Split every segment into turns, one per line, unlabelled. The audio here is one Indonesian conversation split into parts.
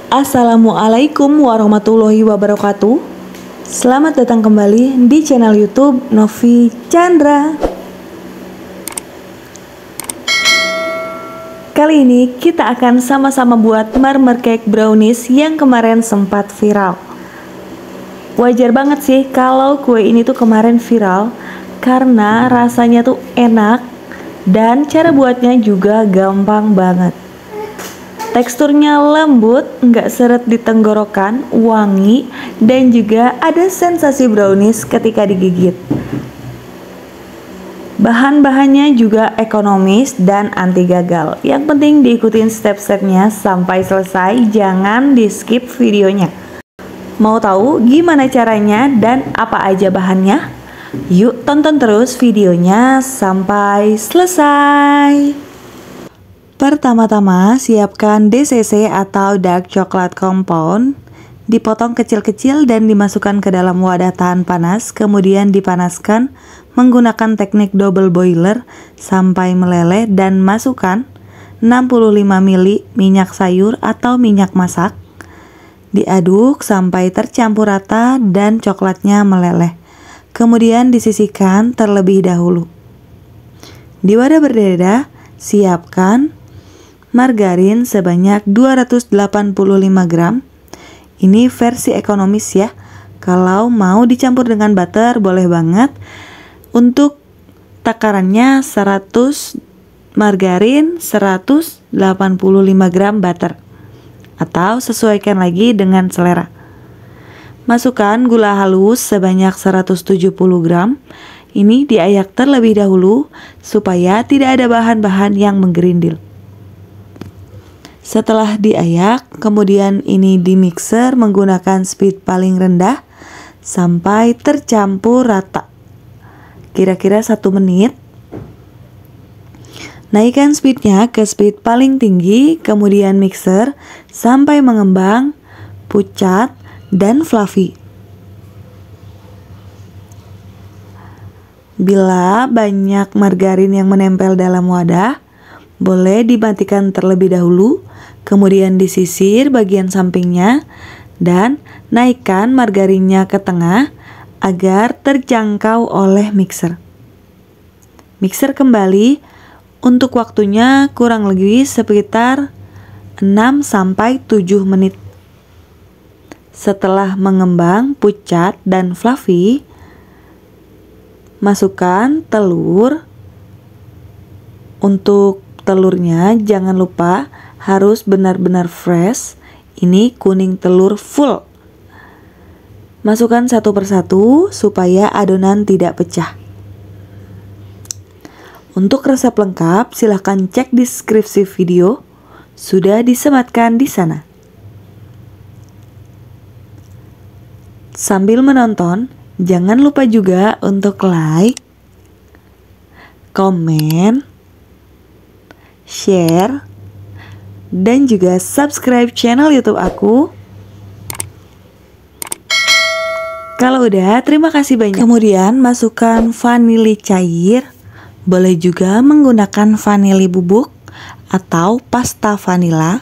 Assalamualaikum warahmatullahi wabarakatuh. Selamat datang kembali di channel YouTube Novi Chandra. Kali ini kita akan sama-sama buat marmer cake brownies yang kemarin sempat viral. Wajar banget sih kalau kue ini tuh kemarin viral karena rasanya tuh enak dan cara buatnya juga gampang banget. Teksturnya lembut, nggak seret di tenggorokan, wangi, dan juga ada sensasi brownies ketika digigit. Bahan-bahannya juga ekonomis dan anti gagal. Yang penting diikutin step-stepnya sampai selesai, jangan di skip videonya. Mau tahu gimana caranya dan apa aja bahannya? Yuk tonton terus videonya sampai selesai. Pertama-tama, siapkan DCC atau Dark Chocolate Compound. Dipotong kecil-kecil dan dimasukkan ke dalam wadah tahan panas, kemudian dipanaskan menggunakan teknik double boiler sampai meleleh dan masukkan 65 ml minyak sayur atau minyak masak. Diaduk sampai tercampur rata dan coklatnya meleleh. Kemudian disisihkan terlebih dahulu. Di wadah berbeda, siapkan margarin sebanyak 285 gram. Ini versi ekonomis ya. Kalau mau dicampur dengan butter boleh banget. Untuk takarannya 100 margarin, 185 gram butter. Atau sesuaikan lagi dengan selera. Masukkan gula halus sebanyak 170 gram. Ini diayak terlebih dahulu supaya tidak ada bahan-bahan yang menggerindil. Setelah diayak, kemudian ini dimixer menggunakan speed paling rendah sampai tercampur rata. Kira-kira 1 menit. Naikkan speednya ke speed paling tinggi, kemudian mixer sampai mengembang, pucat, dan fluffy. Bila banyak margarin yang menempel dalam wadah, boleh dimatikan terlebih dahulu, kemudian disisir bagian sampingnya dan naikkan margarinnya ke tengah agar terjangkau oleh mixer. Mixer kembali untuk waktunya kurang lebih sekitar 6-7 menit. Setelah mengembang, pucat, dan fluffy, masukkan telur. Untuk telurnya jangan lupa harus benar-benar fresh. Ini kuning telur full. Masukkan satu persatu supaya adonan tidak pecah. Untuk resep lengkap silahkan cek deskripsi video. Sudah disematkan di sana. Sambil menonton, jangan lupa juga untuk like, komen, share, dan juga subscribe channel YouTube aku. Kalau udah, terima kasih banyak. Kemudian masukkan vanili cair. Boleh juga menggunakan vanili bubuk atau pasta vanila.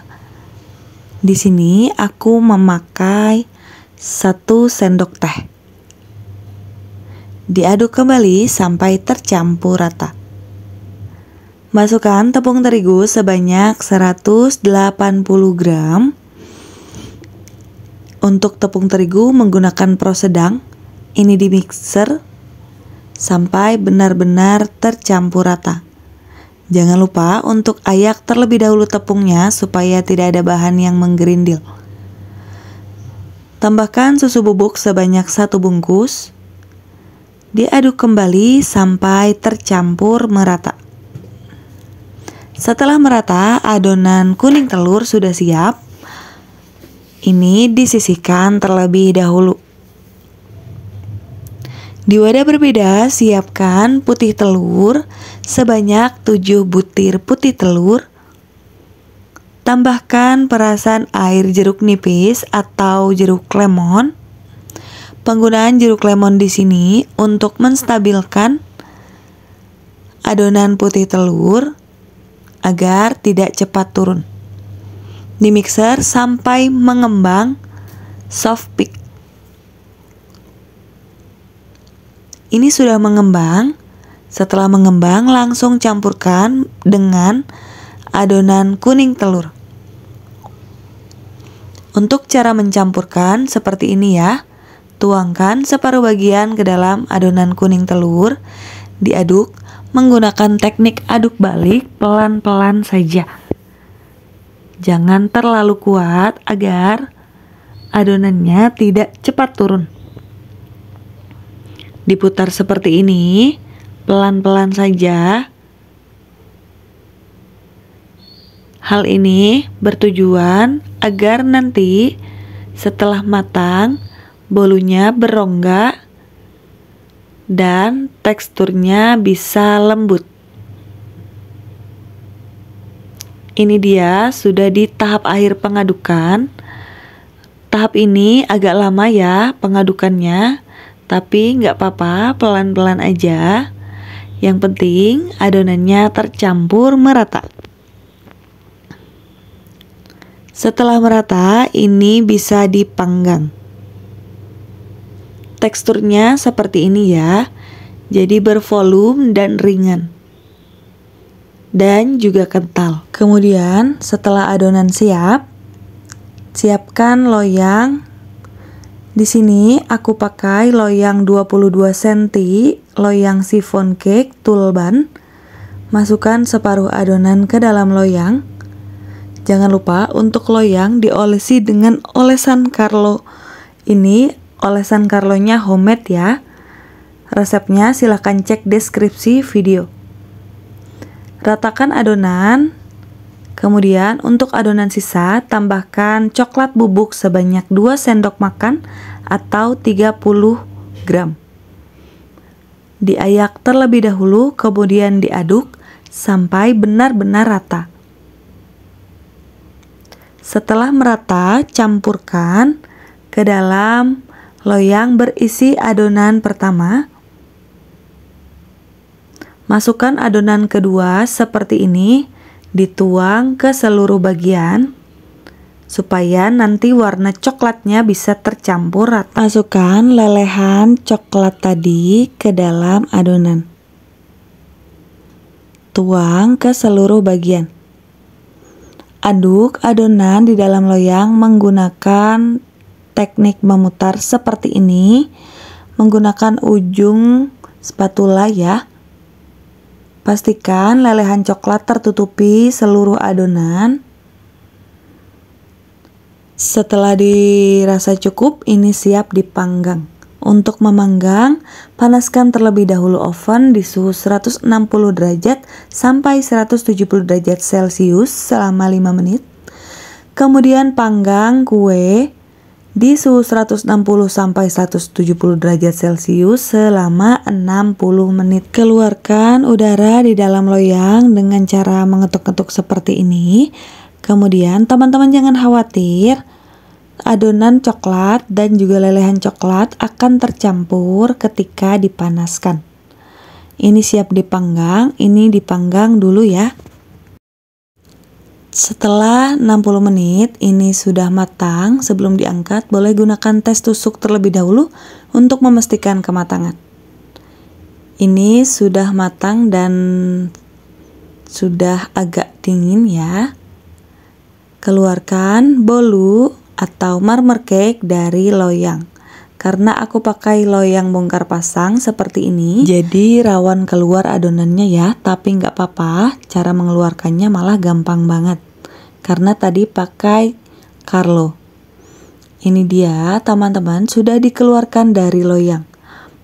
Di sini aku memakai 1 sendok teh. Diaduk kembali sampai tercampur rata. Masukkan tepung terigu sebanyak 180 gram. Untuk tepung terigu menggunakan pro sedang. Ini di mixer sampai benar-benar tercampur rata. Jangan lupa untuk ayak terlebih dahulu tepungnya supaya tidak ada bahan yang menggerindil. Tambahkan susu bubuk sebanyak 1 bungkus. Diaduk kembali sampai tercampur merata. Setelah merata, adonan kuning telur sudah siap. Ini disisihkan terlebih dahulu. Di wadah berbeda, siapkan putih telur sebanyak 7 butir putih telur. Tambahkan perasan air jeruk nipis atau jeruk lemon. Penggunaan jeruk lemon di sini untuk menstabilkan adonan putih telur agar tidak cepat turun. di mixer sampai mengembang soft peak. Ini sudah mengembang. Setelah mengembang, langsung campurkan dengan adonan kuning telur. Untuk cara mencampurkan seperti ini ya. Tuangkan separuh bagian ke dalam adonan kuning telur, diaduk menggunakan teknik aduk balik pelan-pelan saja. Jangan terlalu kuat agar adonannya tidak cepat turun. Diputar seperti ini, pelan-pelan saja. Hal ini bertujuan agar nanti setelah matang, bolunya berongga dan teksturnya bisa lembut. Ini dia sudah di tahap akhir pengadukan. Tahap ini agak lama ya pengadukannya, tapi nggak apa-apa, pelan-pelan aja. Yang penting adonannya tercampur merata. Setelah merata, ini bisa dipanggang. Teksturnya seperti ini ya, jadi bervolume dan ringan, dan juga kental. Kemudian setelah adonan siap, siapkan loyang. Di sini aku pakai loyang 22 cm, loyang chiffon cake tulban. Masukkan separuh adonan ke dalam loyang. Jangan lupa untuk loyang diolesi dengan olesan Carlo. Ini olesan Carlo-nya homemade ya. Resepnya silahkan cek deskripsi video. Ratakan adonan. Kemudian untuk adonan sisa tambahkan coklat bubuk sebanyak 2 sendok makan atau 30 gram. Diayak terlebih dahulu, kemudian diaduk sampai benar-benar rata. Setelah merata, campurkan ke dalam loyang berisi adonan pertama. Masukkan adonan kedua seperti ini, dituang ke seluruh bagian supaya nanti warna coklatnya bisa tercampur rata. Masukkan lelehan coklat tadi ke dalam adonan. Tuang ke seluruh bagian. Aduk adonan di dalam loyang menggunakan teknik memutar seperti ini, menggunakan ujung spatula ya. Pastikan lelehan coklat tertutupi seluruh adonan. Setelah dirasa cukup, ini siap dipanggang. Untuk memanggang, panaskan terlebih dahulu oven di suhu 160 derajat sampai 170 derajat Celcius selama 5 menit. Kemudian panggang kue di suhu 160 sampai 170 derajat Celcius selama 60 menit. Keluarkan udara di dalam loyang dengan cara mengetuk-ketuk seperti ini. Kemudian teman-teman jangan khawatir, adonan coklat dan juga lelehan coklat akan tercampur ketika dipanaskan. Ini siap dipanggang, ini dipanggang dulu ya. Setelah 60 menit ini sudah matang. Sebelum diangkat boleh gunakan tes tusuk terlebih dahulu untuk memastikan kematangan. Ini sudah matang dan sudah agak dingin ya. Keluarkan bolu atau marmer cake dari loyang. Karena aku pakai loyang bongkar pasang seperti ini, jadi rawan keluar adonannya ya. Tapi nggak apa-apa, cara mengeluarkannya malah gampang banget karena tadi pakai Carlo. Ini dia teman-teman, sudah dikeluarkan dari loyang.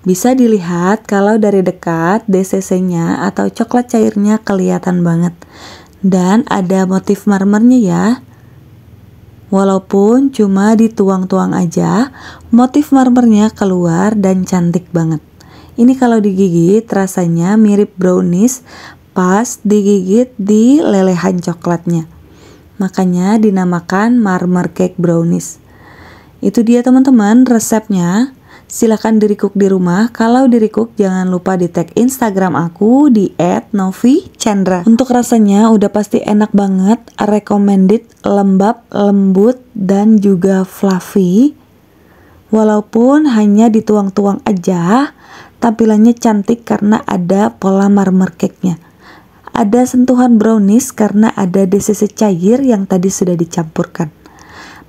Bisa dilihat kalau dari dekat DCC-nya atau coklat cairnya kelihatan banget, dan ada motif marmernya ya. Walaupun cuma dituang-tuang aja, motif marmernya keluar dan cantik banget. Ini kalau digigit rasanya mirip brownies pas digigit di lelehan coklatnya. Makanya dinamakan marmer cake brownies. Itu dia teman-teman resepnya. Silahkan di-recook di rumah. Kalau di-recook jangan lupa di tag Instagram aku di @novichandra. Untuk rasanya udah pasti enak banget, recommended, lembab, lembut, dan juga fluffy. Walaupun hanya dituang-tuang aja, tampilannya cantik karena ada pola marmer cake-nya. Ada sentuhan brownies karena ada DCC cair yang tadi sudah dicampurkan.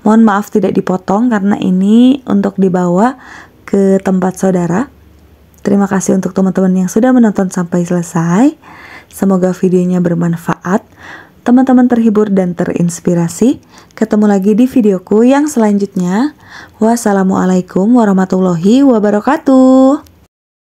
Mohon maaf tidak dipotong karena ini untuk dibawa ke tempat saudara. Terima kasih untuk teman-teman yang sudah menonton sampai selesai. Semoga videonya bermanfaat, teman-teman terhibur dan terinspirasi. Ketemu lagi di videoku yang selanjutnya. Wassalamualaikum warahmatullahi wabarakatuh.